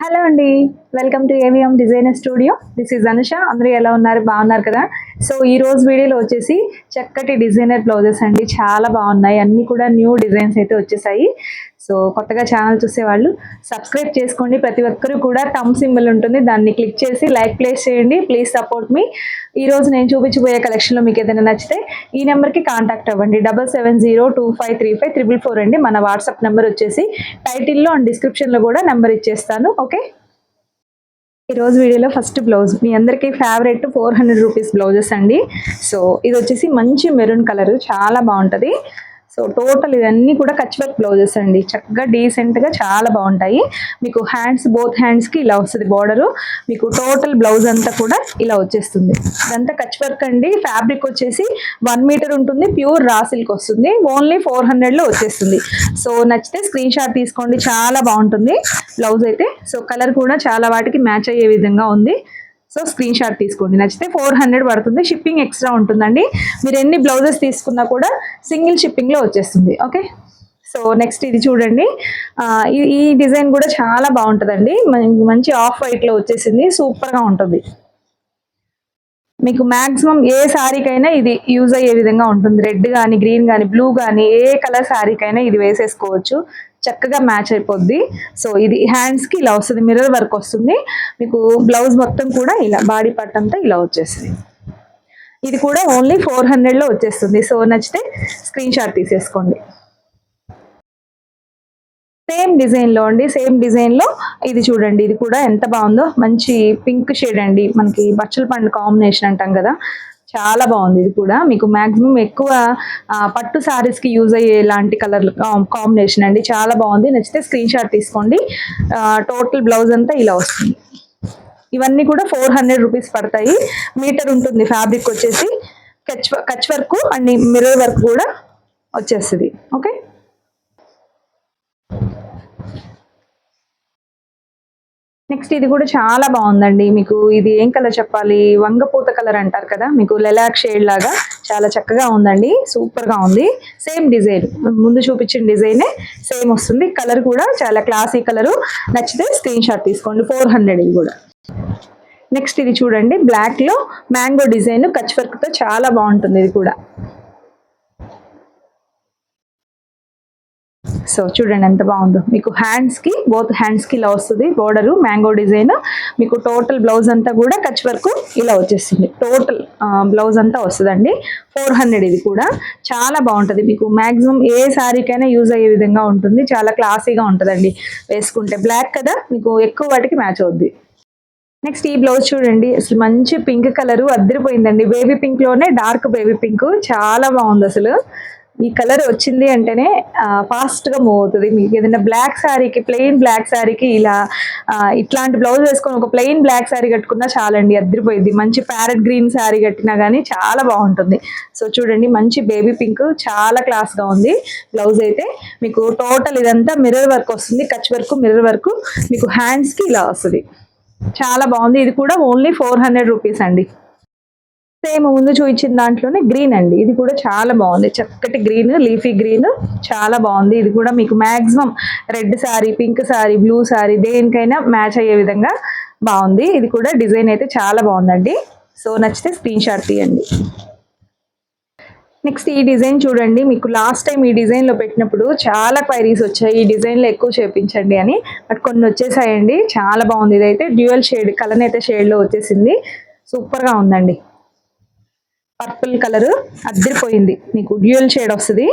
Hello అండి. Welcome to AVM designer studio. This is Anusha. అందరూ ఎలా ఉన్నారు? బాగున్నారు కదా? సో ఈ రోజు వీడియోలో వచ్చేసి చక్కటి డిజైనర్ బ్లౌజెస్ అండి. చాలా బాగున్నాయి. అన్నీ కూడా న్యూ డిజైన్స్ అయితే వచ్చేసాయి. సో కొత్తగా ఛానల్ చూసేవాళ్ళు సబ్స్క్రైబ్ చేసుకోండి. ప్రతి ఒక్కరూ కూడా థంబ్ సింబల్ ఉంటుంది, దాన్ని క్లిక్ చేసి లైక్ ప్లేస్ చేయండి. ప్లీజ్ సపోర్ట్ మీ. ఈ రోజు నేను చూపించబోయే కలెక్షన్లో మీకు ఏదైనా నచ్చితే ఈ నెంబర్కి కాంటాక్ట్ అవ్వండి. 7702535444 అండి మన వాట్సాప్ నెంబర్ వచ్చేసి. టైటిల్లో అండ్ డిస్క్రిప్షన్లో కూడా నెంబర్ ఇచ్చేస్తాను. ఓకే, ఈ రోజు వీడియోలో ఫస్ట్ బ్లౌజ్ మీ అందరికీ ఫేవరెట్ 400 రూపీస్ బ్లౌజెస్ అండి. సో ఇది వచ్చేసి మంచి మెరూన్ కలర్, చాలా బాగుంటుంది. సో టోటల్ ఇవన్నీ కూడా కచ్ వర్క్ బ్లౌజెస్ అండి. చక్కగా డీసెంట్గా చాలా బాగుంటాయి. మీకు హ్యాండ్స్, బోత్ హ్యాండ్స్కి ఇలా వస్తుంది బార్డరు. మీకు టోటల్ బ్లౌజ్ అంతా కూడా ఇలా వచ్చేస్తుంది. ఇదంతా కచ్ వర్క్ అండి. ఫ్యాబ్రిక్ వచ్చేసి 1 మీటర్ ఉంటుంది. ప్యూర్ రా సిల్క్ వస్తుంది. ఓన్లీ 400లో వచ్చేస్తుంది. సో నచ్చితే స్క్రీన్ షాట్ తీసుకోండి. చాలా బాగుంటుంది బ్లౌజ్ అయితే. సో కలర్ కూడా చాలా వాటికి మ్యాచ్ అయ్యే విధంగా ఉంది. సో స్క్రీన్ షాట్ తీసుకోండి. నచ్చితే 400 పడుతుంది. షిప్పింగ్ ఎక్స్ట్రా ఉంటుందండి. మీరు ఎన్ని బ్లౌజెస్ తీసుకున్నా కూడా సింగిల్ షిప్పింగ్లో వచ్చేస్తుంది. ఓకే, సో నెక్స్ట్ ఇది చూడండి. ఈ డిజైన్ కూడా చాలా బాగుంటుందండి. మంచి ఆఫ్ వైట్లో వచ్చేసింది. సూపర్గా ఉంటుంది. మీకు మ్యాక్సిమం ఏ శారీకైనా ఇది యూజ్ అయ్యే విధంగా ఉంటుంది. రెడ్ కానీ, గ్రీన్ కానీ, బ్లూ కానీ, ఏ కలర్ శారీకైనా ఇది వేసేసుకోవచ్చు. చక్కగా మ్యాచ్ అయిపోద్ది. సో ఇది హ్యాండ్స్కి ఇలా వస్తుంది, మిర్రర్ వర్క్ వస్తుంది. మీకు బ్లౌజ్ మొత్తం కూడా ఇలా బాడీ పార్ట్ అంతా ఇలా వచ్చేస్తుంది. ఇది కూడా ఓన్లీ 400లో వచ్చేస్తుంది. సో నచ్చితే స్క్రీన్ షాట్ తీసేసుకోండి. సేమ్ డిజైన్లో అండి, సేమ్ డిజైన్లో ఇది చూడండి. ఇది కూడా ఎంత బాగుందో. మంచి పింక్ షేడ్ అండి. మనకి బచ్చల పండు కాంబినేషన్ అంటాం కదా, చాలా బాగుంది. ఇది కూడా మీకు మ్యాక్సిమం ఎక్కువ పట్టు శారీస్కి యూజ్ అయ్యే లాంటి కలర్ కాంబినేషన్ అండి. చాలా బాగుంది. నచ్చితే స్క్రీన్ షాట్ తీసుకోండి. టోటల్ బ్లౌజ్ అంతా ఇలా వస్తుంది. ఇవన్నీ కూడా 400 రూపీస్ పడతాయి. మీటర్ ఉంటుంది ఫ్యాబ్రిక్ వచ్చేసి. Kutch work and mirror work కూడా వచ్చేస్తుంది. ఓకే, నెక్స్ట్ ఇది కూడా చాలా బాగుందండి. మీకు ఇది ఏం కలర్ చెప్పాలి, వంగపూత కలర్ అంటారు కదా, మీకు లెలాక్ షేడ్ లాగా చాలా చక్కగా ఉందండి. సూపర్గా ఉంది. సేమ్ డిజైన్, ముందు చూపించిన డిజైనే సేమ్ వస్తుంది. కలర్ కూడా చాలా క్లాసీ కలరు. నచ్చితే స్క్రీన్ షాట్ తీసుకోండి. 400 ఇది కూడా. నెక్స్ట్ ఇది చూడండి, బ్లాక్లో మ్యాంగో డిజైన్ కచ్ వర్క్తో చాలా బాగుంటుంది. ఇది కూడా సో చూడండి ఎంత బాగుందో. మీకు హ్యాండ్స్కి, బోత్ హ్యాండ్స్కి ఇలా వస్తుంది బోర్డరు, మ్యాంగో డిజైన్. మీకు టోటల్ బ్లౌజ్ అంతా కూడా కచ్ వర్క్ ఇలా వచ్చేస్తుంది. టోటల్ బ్లౌజ్ అంతా వస్తుందండి. 400 ఇది కూడా చాలా బాగుంటుంది. మీకు మ్యాక్సిమం ఏ శారీకైనా యూజ్ అయ్యే విధంగా ఉంటుంది. చాలా క్లాసీగా ఉంటుందండి వేసుకుంటే. బ్లాక్ కదా, మీకు ఎక్కువ వాటికి మ్యాచ్ అవుద్ది. నెక్స్ట్ ఈ బ్లౌజ్ చూడండి. అసలు మంచి పింక్ కలరు అద్దరిపోయిందండి. బేబీ పింక్లోనే డార్క్ బేబీ పింక్, చాలా బాగుంది అసలు. ఈ కలర్ వచ్చింది అంటేనే ఫాస్ట్గా మూవ్ అవుతుంది. మీకు ఏదైనా బ్లాక్ శారీకి, ప్లెయిన్ బ్లాక్ శారీకి ఇలా ఇట్లాంటి బ్లౌజ్ వేసుకొని ఒక ప్లెయిన్ బ్లాక్ శారీ కట్టుకున్నా చాలండి, అద్దరిపోయింది. మంచి ప్యారెట్ గ్రీన్ శారీ కట్టినా కానీ చాలా బాగుంటుంది. సో చూడండి, మంచి బేబీ పింక్, చాలా క్లాస్గా ఉంది బ్లౌజ్ అయితే. మీకు టోటల్ ఇదంతా మిర్రర్ వర్క్ వస్తుంది. Kutch work, mirror work. మీకు హ్యాండ్స్కి ఇలా వస్తుంది. చాలా బాగుంది. ఇది కూడా ఓన్లీ 400 రూపీస్ అండి. సేమ్ ముందు చూపించిన దాంట్లోనే గ్రీన్ అండి. ఇది కూడా చాలా బాగుంది. చక్కటి గ్రీన్, లీఫీ గ్రీన్, చాలా బాగుంది. ఇది కూడా మీకు maximum red sari, pink sari, blue sari దేనికైనా మ్యాచ్ అయ్యే విధంగా బాగుంది. ఇది కూడా డిజైన్ అయితే చాలా బాగుందండి. సో నచ్చితే స్క్రీన్ షాట్ తీయండి. నెక్స్ట్ ఈ డిజైన్ చూడండి. మీకు లాస్ట్ టైం ఈ డిజైన్లో పెట్టినప్పుడు చాలా క్వైరీస్ వచ్చాయి, ఈ డిజైన్లో ఎక్కువ చేయించండి అని. బట్ కొన్ని వచ్చేసాయండి. చాలా బాగుంది. ఇదైతే డ్యూయల్ షేడ్, కలర్ అయితే షేడ్లో వచ్చేసింది. సూపర్గా ఉందండి. పర్పుల్ కలర్ అద్దరిపోయింది. మీకు డ్యూయల్ షేడ్ వస్తుంది.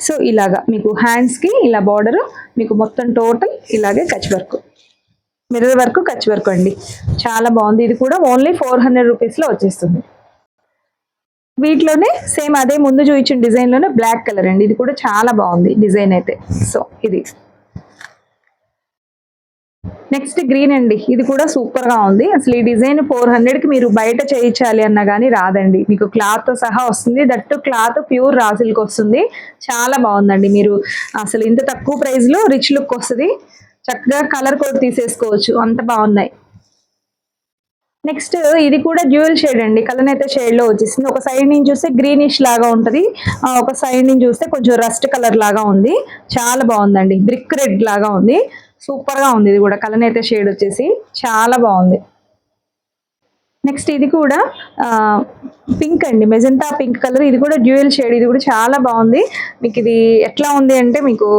సో ఇలాగా మీకు హ్యాండ్స్కి ఇలా బార్డరు, మీకు మొత్తం టోటల్ ఇలాగే Kutch work, mirror work, Kutch work అండి. చాలా బాగుంది. ఇది కూడా ఓన్లీ 400 రూపీస్లో వచ్చేస్తుంది. వీటిలోనే సేమ్ అదే ముందు చూపించిన డిజైన్లోనే బ్లాక్ కలర్ అండి. ఇది కూడా చాలా బాగుంది డిజైన్ అయితే. సో ఇది నెక్స్ట్ గ్రీన్ అండి. ఇది కూడా సూపర్గా ఉంది. అసలు ఈ డిజైన్ 400కి మీరు బయట చేయించాలి అన్నా కానీ రాదండి. మీకు క్లాత్తో సహా వస్తుంది. That cloth pure raw silk వస్తుంది. చాలా బాగుందండి. మీరు అసలు ఇంత తక్కువ ప్రైస్లో రిచ్ లుక్ వస్తుంది. చక్కగా కలర్ కోడ్ తీసేసుకోవచ్చు, అంత బాగున్నాయి. నెక్స్ట్ ఇది కూడా డ్యూయల్ షేడ్ అండి. కలర్ అయితే షేడ్లో వచ్చేసింది. ఒక సైడ్ నుంచి చూస్తే గ్రీనిష్ లాగా ఉంటుంది, ఒక సైడ్ నుంచి చూస్తే కొంచెం రస్ట్ కలర్ లాగా ఉంది. చాలా బాగుందండి. బ్రిక్ రెడ్ లాగా ఉంది. సూపర్ గా ఉంది. ఇది కూడా కలనేత షేడ్ వచ్చేసి చాలా బాగుంది. నెక్స్ట్ ఇది కూడా పింక్ అండి, మెజెంటా పింక్ కలర్. ఇది కూడా డ్యూయల్ షేడ్. ఇది కూడా చాలా బాగుంది. మీకు ఇది ఎట్లా ఉంది అంటే మీకు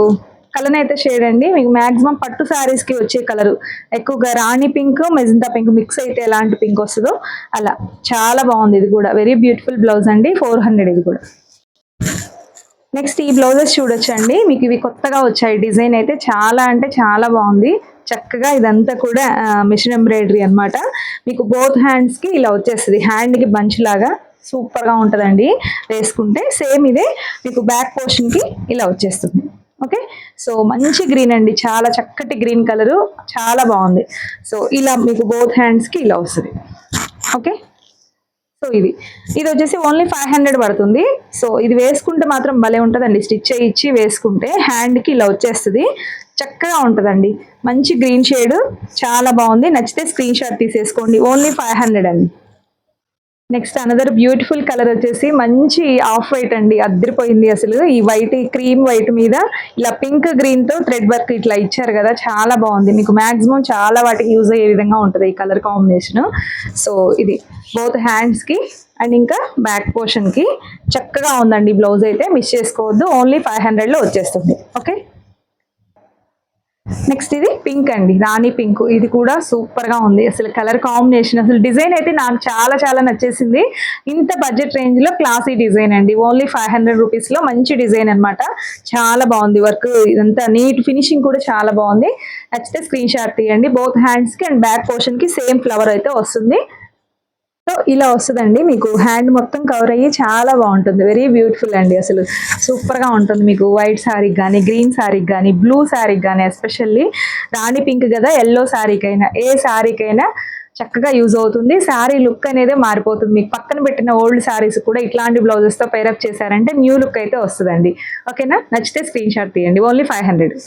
కలనేత షేడ్ అండి. మీకు మాక్సిమం పట్టు శారీస్ కి వచ్చే కలర్ ఎక్కువగా రాణి పింక్ మెజెంటా పింక్ మిక్స్ అయితే ఎలాంటి పింక్ వస్తుందో అలా చాలా బాగుంది. ఇది కూడా వెరీ బ్యూటిఫుల్ బ్లౌజ్ అండి. 400 ఇది కూడా. నెక్స్ట్ ఈ బ్లౌజెస్ చూడొచ్చండి. మీకు ఇవి కొత్తగా వచ్చాయి. డిజైన్ అయితే చాలా అంటే చాలా బాగుంది. చక్కగా ఇదంతా కూడా మిషన్ ఎంబ్రాయిడరీ అన్నమాట. మీకు బోత్ హ్యాండ్స్ కి ఇలా వచ్చేస్తుంది. హ్యాండ్ కి బంచ్ లాగా సూపర్ గా ఉంటదండి వేసుకుంటే. సేమ్ ఇదే మీకు బ్యాక్ పోర్షన్ కి ఇలా వచ్చేస్తుంది. ఓకే, సో మంచి గ్రీన్ అండి, చాలా చక్కటి గ్రీన్ కలరు, చాలా బాగుంది. సో ఇలా మీకు బోత్ హ్యాండ్స్ కి ఇలా వస్తుంది. ఓకే, సో ఇది వచ్చేసి ఓన్లీ 500 పడుతుంది. సో ఇది వేసుకుంటే మాత్రం భలే ఉంటుందండి. స్టిచ్ ఇచ్చి వేసుకుంటే హ్యాండ్కి ఇలా వచ్చేస్తుంది. చక్కగా ఉంటుందండి. మంచి గ్రీన్ షేడ్, చాలా బాగుంది. నచ్చితే స్క్రీన్ షాట్ తీసేసుకోండి. ఓన్లీ 500 అండి. నెక్స్ట్ అనదర్ బ్యూటిఫుల్ కలర్ వచ్చేసి మంచి ఆఫ్ వైట్ అండి, అద్దరిపోయింది అసలు. ఈ వైట్, ఈ క్రీమ్ వైట్ మీద ఇలా పింక్ గ్రీన్ తో థ్రెడ్ వర్క్ ఇట్లా ఇచ్చారు కదా, చాలా బాగుంది. మీకు మాక్సిమం చాలా వాటికి యూజ్ అయ్యే విధంగా ఉంటుంది ఈ కలర్ కాంబినేషన్. సో ఇది బోత్ హ్యాండ్స్ కి అండ్ ఇంకా బ్యాక్ పోర్షన్ కి చక్కగా ఉందండి. బ్లౌజ్ అయితే మిస్ చేసుకోవద్దు. ఓన్లీ 500 లో వచ్చేస్తుంది. ఓకే, నెక్స్ట్ ఇది పింక్ అండి, రాణి పింక్. ఇది కూడా సూపర్ గా ఉంది అసలు. కలర్ కాంబినేషన్ అసలు, డిజైన్ అయితే నాకు చాలా చాలా నచ్చేసింది. ఇంత బడ్జెట్ రేంజ్ లో క్లాసీ డిజైన్ అండి. ఓన్లీ 500 రూపీస్ లో మంచి డిజైన్ అన్నమాట. చాలా బాగుంది వర్క్, ఇదంతా నీట్ ఫినిషింగ్ కూడా చాలా బాగుంది. నచ్చితే స్క్రీన్ షాట్ తీయండి. బోత్ హ్యాండ్స్ కి అండ్ బ్యాక్ పోర్షన్ కి సేమ్ ఫ్లవర్ అయితే వస్తుంది. సో ఇలా వస్తుందండి. మీకు హ్యాండ్ మొత్తం కవర్ అయ్యి చాలా బాగుంటుంది. వెరీ బ్యూటిఫుల్ అండి అసలు, సూపర్ గా ఉంటుంది. మీకు వైట్ శారీకి కానీ, గ్రీన్ శారీకి కానీ, బ్లూ శారీకి కానీ, ఎస్పెషల్లీ రాణి పింక్ కదా, ఎల్లో శారీకైనా ఏ శారీకైనా చక్కగా యూజ్ అవుతుంది. శారీ లుక్ అనేది మారిపోతుంది. మీకు పక్కన పెట్టిన ఓల్డ్ శారీస్ కూడా ఇట్లాంటి బ్లౌజెస్ తో పైరప్ చేశారంటే న్యూ లుక్ అయితే వస్తుందండి. ఓకేనా, నచ్చితే స్క్రీన్ షాట్ తీయండి. Only 500.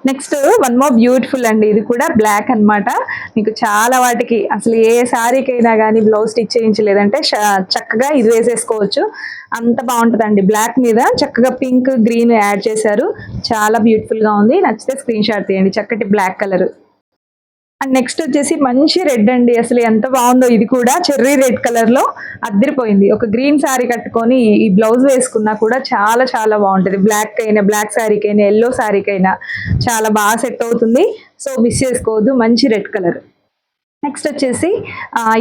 Next one more beautiful అండి. ఇది కూడా బ్లాక్ అన్నమాట. మీకు చాలా వాటికి అసలు ఏ శారీకైనా కానీ బ్లౌజ్ స్టిచ్ చేయించలేదంటే చక్కగా ఇది వేసేసుకోవచ్చు. అంత బాగుంటుందండి. బ్లాక్ మీద చక్కగా పింక్ గ్రీన్ యాడ్ చేశారు. చాలా బ్యూటిఫుల్ గా ఉంది. నచ్చితే స్క్రీన్ షాట్ తీయండి. చక్కటి బ్లాక్ కలర్. అండ్ నెక్స్ట్ వచ్చేసి మంచి రెడ్ అండి. అసలు ఎంత బాగుందో. ఇది కూడా చెర్రీ రెడ్ కలర్ లో అద్దరిపోయింది. ఒక గ్రీన్ శారీ కట్టుకొని ఈ బ్లౌజ్ వేసుకున్నా కూడా చాలా చాలా బాగుంటుంది. బ్లాక్ అయినా, బ్లాక్ శారీకైనా, ఎల్లో శారీకైనా చాలా బాగా సెట్ అవుతుంది. సో మిస్ చేసుకోవద్దు. మంచి రెడ్ కలర్. నెక్స్ట్ వచ్చేసి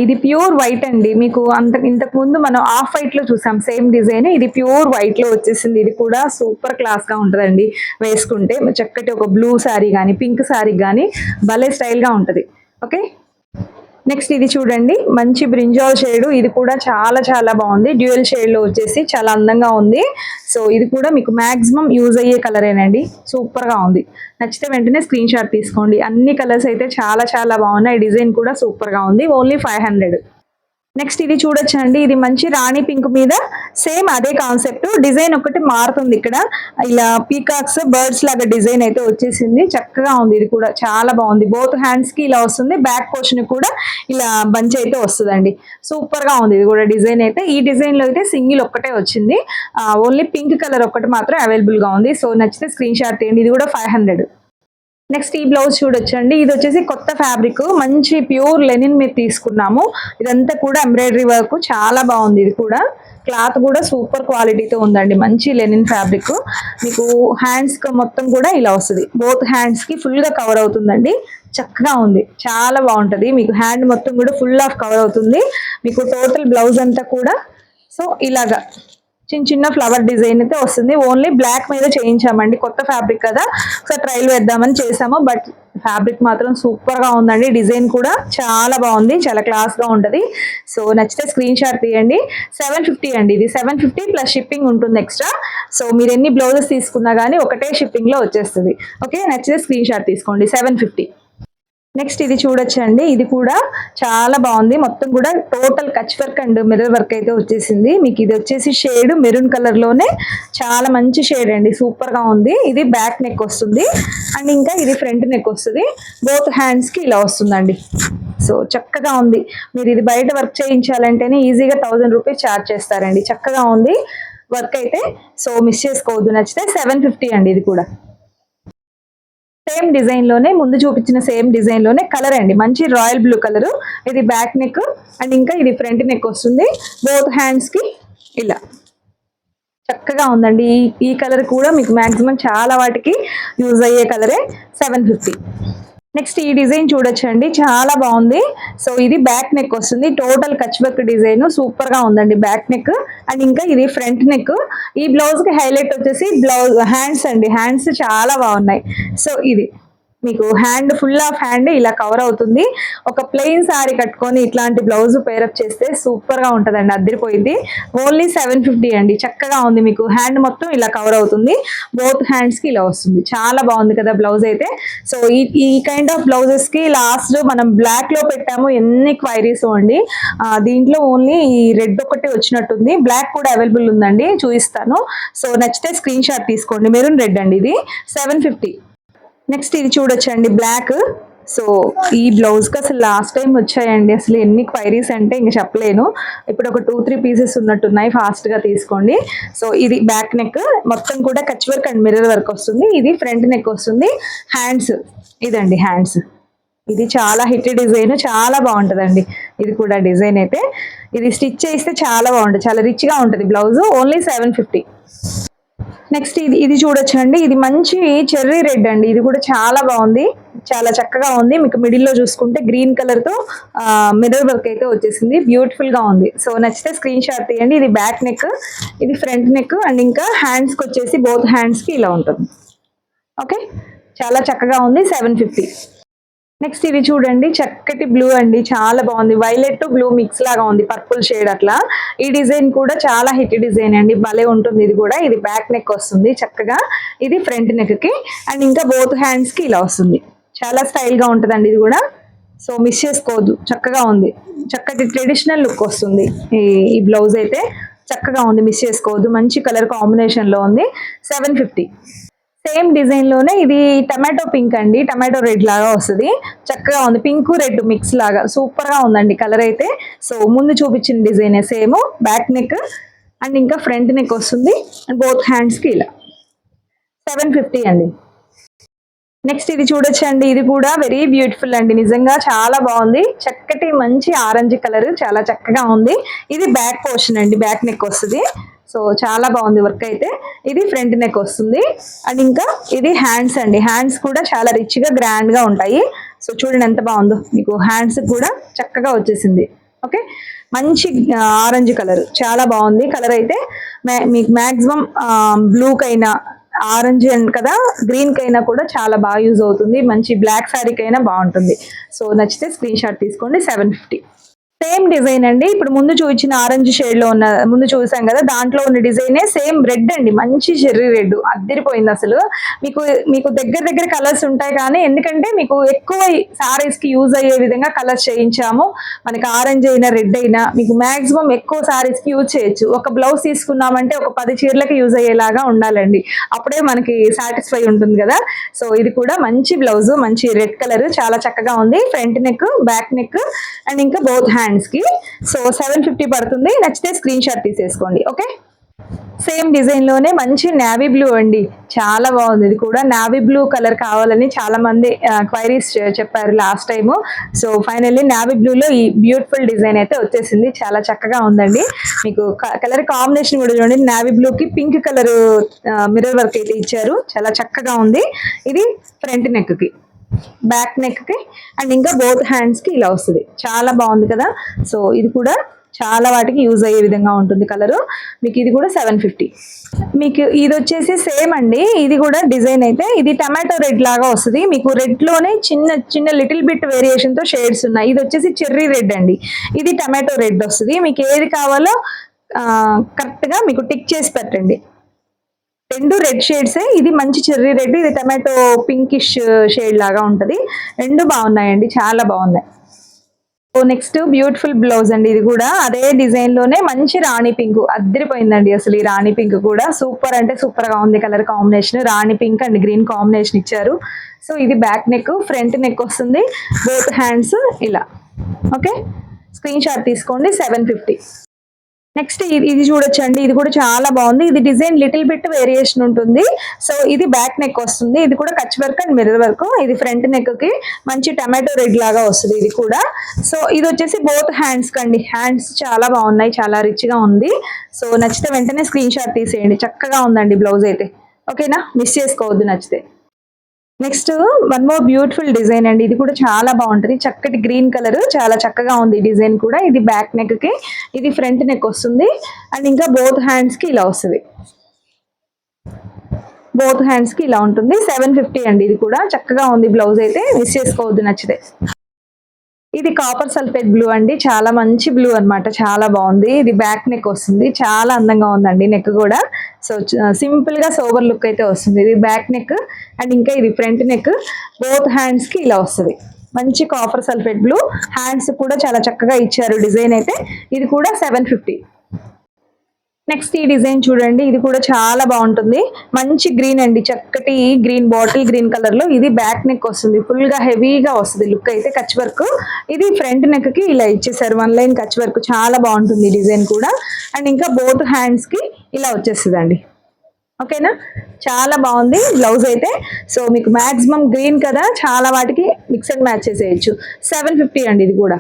ఇది ప్యూర్ వైట్ అండి. మీకు ఇంతకు ముందు మనం ఆఫ్ వైట్ లో చూసాం సేమ్ డిజైన్. ఇది ప్యూర్ వైట్ లో వచ్చేసింది. ఇది కూడా సూపర్ క్లాస్ గా ఉంటుందండి వేసుకుంటే. చక్కటి ఒక బ్లూ శారీ కానీ, పింక్ శారీ కానీ భలే స్టైల్ గా ఉంటుంది. ఓకే, నెక్స్ట్ ఇది చూడండి, మంచి బ్రింజాల్ షేడ్. ఇది కూడా చాలా చాలా బాగుంది. డ్యూయల్ షేడ్ లో వచ్చేసి చాలా అందంగా ఉంది. సో ఇది కూడా మీకు మాక్సిమం యూజ్ అయ్యే కలరేనండి. సూపర్ గా ఉంది. నచ్చితే వెంటనే స్క్రీన్ షాట్ తీసుకోండి. అన్ని కలర్స్ అయితే చాలా చాలా బాగున్నాయి. డిజైన్ కూడా సూపర్ గా ఉంది. ఓన్లీ 500. నెక్స్ట్ ఇది చూడొచ్చండి. ఇది మంచి రాణి పింక్ మీద సేమ్ అదే కాన్సెప్ట్. డిజైన్ ఒకటి మారుతుంది. ఇక్కడ ఇలా పీకాక్స్, బర్డ్స్ లాగా డిజైన్ అయితే వచ్చేసింది. చక్కగా ఉంది. ఇది కూడా చాలా బాగుంది. బోత్ హ్యాండ్స్ కి ఇలా వస్తుంది. బ్యాక్ పోర్షన్ కూడా ఇలా బంచ్ అయితే వస్తుందండి. సూపర్ గా ఉంది. ఇది కూడా డిజైన్ అయితే. ఈ డిజైన్ లో అయితే సింగిల్ ఒక్కటే వచ్చింది. ఓన్లీ పింక్ కలర్ ఒక్కటి మాత్రం అవైలబుల్ గా ఉంది. సో నచ్చితే స్క్రీన్ షాట్ తీయండి. ఇది కూడా 500. నెక్స్ట్ ఈ బ్లౌజ్ చూడొచ్చండి. ఇది వచ్చేసి కొత్త ఫ్యాబ్రిక్, మంచి ప్యూర్ లెనిన్ మీద తీసుకున్నాము. ఇదంతా కూడా ఎంబ్రాయిడరీ వర్క్, చాలా బాగుంది. ఇది కూడా క్లాత్ కూడా సూపర్ క్వాలిటీతో ఉందండి. మంచి లెనిన్ ఫ్యాబ్రిక్. మీకు హ్యాండ్స్ మొత్తం కూడా ఇలా వస్తుంది. బోత్ హ్యాండ్స్ కి ఫుల్ గా కవర్ అవుతుందండి. చక్కగా ఉంది. చాలా బాగుంటది. మీకు హ్యాండ్ మొత్తం కూడా ఫుల్ ఆఫ్ కవర్ అవుతుంది. మీకు టోటల్ బ్లౌజ్ అంతా కూడా సో ఇలాగా చిన్న చిన్న ఫ్లవర్ డిజైన్ అయితే వస్తుంది. ఓన్లీ బ్లాక్ మీద చేయించామండి. కొత్త ఫ్యాబ్రిక్ కదా, ఒకసారి ట్రైల్ వేద్దామని చేసాము. బట్ ఫ్యాబ్రిక్ మాత్రం సూపర్ గా ఉందండి. డిజైన్ కూడా చాలా బాగుంది. చాలా క్లాస్ గా ఉంటది. సో నచ్చితే స్క్రీన్ షాట్ తీయండి. 750 అండి. ఇది 750 ప్లస్ షిప్పింగ్ ఉంటుంది ఎక్స్ట్రా. సో మీరు ఎన్ని బ్లౌజెస్ తీసుకున్నా కానీ ఒకటే షిప్పింగ్ లో వచ్చేస్తుంది. ఓకే, నచ్చితే స్క్రీన్ షాట్ తీసుకోండి. 750. నెక్స్ట్ ఇది చూడొచ్చండి. ఇది కూడా చాలా బాగుంది. మొత్తం కూడా total Kutch work and mirror work అయితే వచ్చేసింది. మీకు ఇది వచ్చేసి షేడ్ మెరూన్ కలర్ లోనే చాలా మంచి షేడ్ అండి. సూపర్ గా ఉంది. ఇది బ్యాక్ నెక్ వస్తుంది అండ్ ఇంకా ఇది ఫ్రంట్ నెక్ వస్తుంది. బోత్ హ్యాండ్స్ కి ఇలా వస్తుందండి. సో చక్కగా ఉంది. మీరు ఇది బయట వర్క్ చేయించాలంటేనే ఈజీగా 1000 రూపీస్ ఛార్జ్ చేస్తారండి. చక్కగా ఉంది వర్క్ అయితే. సో మిస్ చేసుకోవద్దు. నచ్చితే 750 అండి. ఇది కూడా సేమ్ డిజైన్ లోనే ముందు చూపించిన సేమ్ డిజైన్ లోనే కలర్ అండి, మంచి రాయల్ బ్లూ కలర్. ఇది బ్యాక్ నెక్ అండ్ ఇంకా ఇది ఫ్రంట్ నెక్ వస్తుంది. బోత్ హ్యాండ్స్ కి ఇలా చక్కగా ఉందండి. ఈ కలర్ కూడా మీకు మాక్సిమం చాలా వాటికి యూజ్ అయ్యే కలరే. 750. నెక్స్ట్ ఈ డిజైన్ చూడొచ్చండి, చాలా బాగుంది. సో ఇది బ్యాక్ నెక్ వస్తుంది, total Kutch work design super గా ఉందండి బ్యాక్ నెక్. అండ్ ఇంకా ఇది ఫ్రంట్ నెక్. ఈ బ్లౌజ్ కి హైలైట్ వచ్చేసి బ్లౌజ్ హ్యాండ్స్ అండి, హ్యాండ్స్ చాలా బాగున్నాయి. సో ఇది మీకు హ్యాండ్ ఫుల్ ఆఫ్ హ్యాండ్ ఇలా కవర్ అవుతుంది. ఒక ప్లెయిన్ సారీ కట్టుకొని ఇట్లాంటి బ్లౌజ్ పేరప్ చేస్తే సూపర్ గా ఉంటదండి, అద్దరిపోయింది. ఓన్లీ 750 అండి. చక్కగా ఉంది, మీకు హ్యాండ్ మొత్తం ఇలా కవర్ అవుతుంది. బోత్ హ్యాండ్స్ కి ఇలా వస్తుంది. చాలా బాగుంది కదా బ్లౌజ్ అయితే. సో ఈ కైండ్ ఆఫ్ బ్లౌజెస్ కి లాస్ట్ మనం బ్లాక్ లో పెట్టాము, ఎన్ని క్వైరీస్ అండి. దీంట్లో ఓన్లీ ఈ రెడ్ ఒకటి వచ్చినట్టుంది, బ్లాక్ కూడా అవైలబుల్ ఉందండి, చూపిస్తాను. సో నచ్చితే స్క్రీన్ షాట్ తీసుకోండి. మెరూన్ రెడ్ అండి ఇది. 750. నెక్స్ట్ ఇది చూడొచ్చండి బ్లాక్. సో ఈ బ్లౌజ్కి అసలు లాస్ట్ టైం వచ్చాయండి, అసలు ఎన్ని క్వైరీస్ అంటే ఇంక చెప్పలేను. ఇప్పుడు ఒక 2-3 పీసెస్ ఉన్నట్టున్నాయి, ఫాస్ట్గా తీసుకోండి. సో ఇది బ్యాక్ నెక్ మొత్తం కూడా Kutch work and mirror work వస్తుంది. ఇది ఫ్రంట్ నెక్ వస్తుంది. హ్యాండ్స్ ఇదండి హ్యాండ్స్. ఇది చాలా హిట్ డిజైన్, చాలా బాగుంటుందండి. ఇది కూడా డిజైన్ అయితే ఇది స్టిచ్ చేస్తే చాలా బాగుంటుంది, చాలా రిచ్గా ఉంటుంది బ్లౌజ్. ఓన్లీ 750. నెక్స్ట్ ఇది చూడొచ్చండి, ఇది మంచి చెర్రీ రెడ్ అండి. ఇది కూడా చాలా బాగుంది, చాలా చక్కగా ఉంది. మీకు మిడిల్లో చూసుకుంటే గ్రీన్ కలర్ తో మిర్రర్ వర్క్ అయితే వచ్చేసింది, బ్యూటిఫుల్ గా ఉంది. సో నచ్చితే స్క్రీన్ షాట్ తీయండి. ఇది బ్యాక్ నెక్, ఇది ఫ్రంట్ నెక్ అండ్ ఇంకా హ్యాండ్స్ కి వచ్చేసి బోత్ హ్యాండ్స్ కి ఇలా ఉంటుంది. ఓకే, చాలా చక్కగా ఉంది. 750. నెక్స్ట్ ఇది చూడండి, చక్కటి బ్లూ అండి, చాలా బాగుంది. వైలెట్ బ్లూ మిక్స్ లాగా ఉంది, పర్పుల్ షేడ్ అట్లా. ఈ డిజైన్ కూడా చాలా హిట్ డిజైన్ అండి, భలే ఉంటుంది. ఇది కూడా ఇది బ్యాక్ నెక్ వస్తుంది చక్కగా. ఇది ఫ్రంట్ నెక్ కి అండ్ ఇంకా బోత్ హ్యాండ్స్ కి ఇలా వస్తుంది. చాలా స్టైల్ గా ఉంటుందండి ఇది కూడా. సో మిస్ చేసుకోవద్దు, చక్కగా ఉంది. చక్కటి ట్రెడిషనల్ లుక్ వస్తుంది ఈ బ్లౌజ్ అయితే. చక్కగా ఉంది, మిస్ చేసుకోవద్దు. మంచి కలర్ కాంబినేషన్ లో ఉంది. 750. సేమ్ డిజైన్ లోనే ఇది టమాటో పింక్ అండి, టమాటో రెడ్ లాగా వస్తుంది. చక్కగా ఉంది, పింక్ రెడ్ మిక్స్ లాగా సూపర్ గా ఉందండి కలర్ అయితే. సో ముందు చూపించిన design same, back neck and ఇంకా ఫ్రంట్ నెక్ వస్తుంది అండ్ బోత్ హ్యాండ్స్ కి ఇలా. 750 అండి. నెక్స్ట్ ఇది చూడొచ్చండి, ఇది కూడా వెరీ బ్యూటిఫుల్ అండి, నిజంగా చాలా బాగుంది. చక్కటి మంచి ఆరెంజ్ కలర్, చాలా చక్కగా ఉంది. ఇది బ్యాక్ పోర్షన్ అండి, బ్యాక్ నెక్ వస్తుంది. సో చాలా బాగుంది వర్క్ అయితే. ఇది ఫ్రంట్ నెక్ వస్తుంది అండ్ ఇంకా ఇది హ్యాండ్స్ అండి. హ్యాండ్స్ కూడా చాలా రిచ్ గా గ్రాండ్ గా ఉంటాయి. సో చూడండి ఎంత బాగుందో, మీకు హ్యాండ్స్ కూడా చక్కగా వచ్చేసింది. ఓకే, మంచి ఆరెంజ్ కలర్, చాలా బాగుంది కలర్ అయితే. మీకు మాక్సిమం బ్లూ కైనా ఆరెంజ్ అండ్ కదా గ్రీన్ కైనా కూడా చాలా బాగా యూజ్ అవుతుంది. మంచి బ్లాక్ శారీకైనా బాగుంటుంది. సో నచ్చితే స్క్రీన్ షాట్ తీసుకోండి. 750. సేమ్ డిజైన్ అండి, ఇప్పుడు ముందు చూపించిన ఆరెంజ్ షేడ్ లో ఉన్న ముందు చూసాం కదా, దాంట్లో ఉన్న డిజైనే సేమ్ రెడ్ అండి, మంచి చెర్రీ రెడ్, అద్దరిపోయింది అసలు. మీకు దగ్గర కలర్స్ ఉంటాయి, కానీ ఎందుకంటే మీకు ఎక్కువ సారీస్ కి యూజ్ అయ్యే విధంగా కలర్స్ చేయించాము. మనకి ఆరెంజ్ అయినా రెడ్ అయినా మీకు మాక్సిమం ఎక్కువ సారీస్ కి యూజ్ చేయొచ్చు. ఒక బ్లౌజ్ తీసుకున్నామంటే ఒక 10 చీరలకి యూజ్ అయ్యేలాగా ఉండాలండి, అప్పుడే మనకి సాటిస్ఫై ఉంటుంది కదా. సో ఇది కూడా మంచి బ్లౌజ్, మంచి రెడ్ కలర్, చాలా చక్కగా ఉంది. Front neck, back neck and ఇంకా బోత్ హ్యాండ్స్ కి. సో 750 పడుతుంది. నచ్చితే స్క్రీన్ షాట్ తీసేసుకోండి. ఓకే, సేమ్ డిజైన్ లోనే మంచి నావీ బ్లూ అండి, చాలా బాగుంది. ఇది కూడా నావీ బ్లూ కలర్ కావాలని చాలా మంది క్వైరీస్ చెప్పారు last time. So finally navy బ్లూలో ఈ బ్యూటిఫుల్ డిజైన్ అయితే వచ్చేసింది, చాలా చక్కగా ఉందండి. మీకు కలర్ కాంబినేషన్ కూడా చూడండి, నావీ బ్లూ కి పింక్ కలర్ మిర్రర్ వర్క్ అయితే ఇచ్చారు, చాలా చక్కగా ఉంది. ఇది ఫ్రంట్ నెక్ కి, బ్యాక్ నెక్ కి అండ్ ఇంకా బోత్ హ్యాండ్స్ కి ఇలా వస్తుంది. చాలా బాగుంది కదా. సో ఇది కూడా చాలా వాటికి యూజ్ అయ్యే విధంగా ఉంటుంది కలరు. మీకు ఇది కూడా 750. మీకు ఇది వచ్చేసి సేమ్ అండి, ఇది కూడా డిజైన్ అయితే ఇది టమాటో రెడ్ లాగా వస్తుంది. మీకు రెడ్ లోనే చిన్న లిటిల్ బిట్ వేరియేషన్ తో షేడ్స్ ఉన్నాయి. ఇది వచ్చేసి చెర్రీ రెడ్ అండి, ఇది టమాటో రెడ్ వస్తుంది. మీకు ఏది కావాలో కరెక్ట్ గా మీకు టిక్ చేసి పెట్టండి. రెండు రెడ్ షేడ్సే, ఇది మంచి చెర్రీ రెడ్, ఇది టమాటో పింకిష్ షేడ్ లాగా ఉంటది. రెండు బాగున్నాయండి, చాలా బాగున్నాయి. సో నెక్స్ట్ బ్యూటిఫుల్ బ్లౌజ్ అండి, ఇది కూడా అదే డిజైన్ లోనే మంచి రాణి పింక్, అద్దరిపోయిందండి అసలు. ఈ రాణి పింక్ కూడా సూపర్ అంటే సూపర్ గా ఉంది colour combination. Rani pink and green combination ఇచ్చారు. సో ఇది బ్యాక్ నెక్, ఫ్రంట్ నెక్ వస్తుంది, బోత్ హ్యాండ్స్ ఇలా. ఓకే, స్క్రీన్ షాట్ తీసుకోండి. 750. నెక్స్ట్ ఇది చూడొచ్చండి, ఇది కూడా చాలా బాగుంది. ఇది డిజైన్ లిటిల్ బిట్ వేరియేషన్ ఉంటుంది. సో ఇది బ్యాక్ నెక్ వస్తుంది. ఇది కూడా Kutch work and mirror work. ఇది ఫ్రంట్ నెక్ కి మంచి టమాటో రెడ్ లాగా వస్తుంది ఇది కూడా. సో ఇది వచ్చేసి బోత్ హ్యాండ్స్ కండి. హ్యాండ్స్ చాలా బాగున్నాయి, చాలా రిచ్ గా ఉంది. సో నచ్చితే వెంటనే స్క్రీన్ షాట్ తీసేయండి. చక్కగా ఉందండి బ్లౌజ్ అయితే. ఓకేనా, మిస్ చేసుకోవద్దు నచ్చితే. Next one more beautiful design అండి. ఇది కూడా చాలా బాగుంటుంది. చక్కటి గ్రీన్ కలర్, చాలా చక్కగా ఉంది డిజైన్ కూడా. ఇది బ్యాక్ నెక్ కి, ఇది ఫ్రంట్ నెక్ వస్తుంది. అండ్ ఇంకా బోత్ హ్యాండ్స్ కి ఇలా వస్తుంది. బోత్ హ్యాండ్స్ కి ఇలా ఉంటుంది. 750 అండి. ఇది కూడా చక్కగా ఉంది బ్లౌజ్ అయితే, మిస్ చేసుకోవద్దు నచ్చితే. ఇది కాపర్ సల్ఫేట్ బ్లూ అండి. చాలా మంచి బ్లూ అన్నమాట, చాలా బాగుంది. ఇది బ్యాక్ నెక్ వస్తుంది. చాలా అందంగా ఉందండి నెక్ కూడా. సో సింపుల్ గా సోబర్ లుక్ అయితే వస్తుంది. ఇది బ్యాక్ నెక్ అండ్ ఇంకా ఇది ఫ్రంట్ నెక్. బోత్ హ్యాండ్స్ కి ఇలా వస్తుంది. మంచి కాపర్ సల్ఫేట్ బ్లూ. హ్యాండ్స్ కూడా చాలా చక్కగా ఇచ్చారు డిజైన్ అయితే. ఇది కూడా 750. నెక్స్ట్ ఈ డిజైన్ చూడండి, ఇది కూడా చాలా బాగుంటుంది. మంచి గ్రీన్ అండి, చక్కటి గ్రీన్, బాటిల్ గ్రీన్ కలర్ లో. ఇది బ్యాక్ నెక్ వస్తుంది. ఫుల్ గా హెవీగా వస్తుంది లుక్ అయితే, కచ్ వర్క్. ఇది ఫ్రంట్ నెక్ కి ఇలా ఇచ్చేసారు, 1 లైన్ కచ్ వర్క్. చాలా బాగుంటుంది డిజైన్ కూడా. అండ్ ఇంకా బోత్ హ్యాండ్స్ కి ఇలా వచ్చేస్తుందండి. ఓకేనా, చాలా బాగుంది బ్లౌజ్ అయితే. సో మీకు మాక్సిమం గ్రీన్ కదా, చాలా వాటికి మిక్స్ అండ్ మ్యాచ్ చేసేయచ్చు. 750 అండి ఇది కూడా.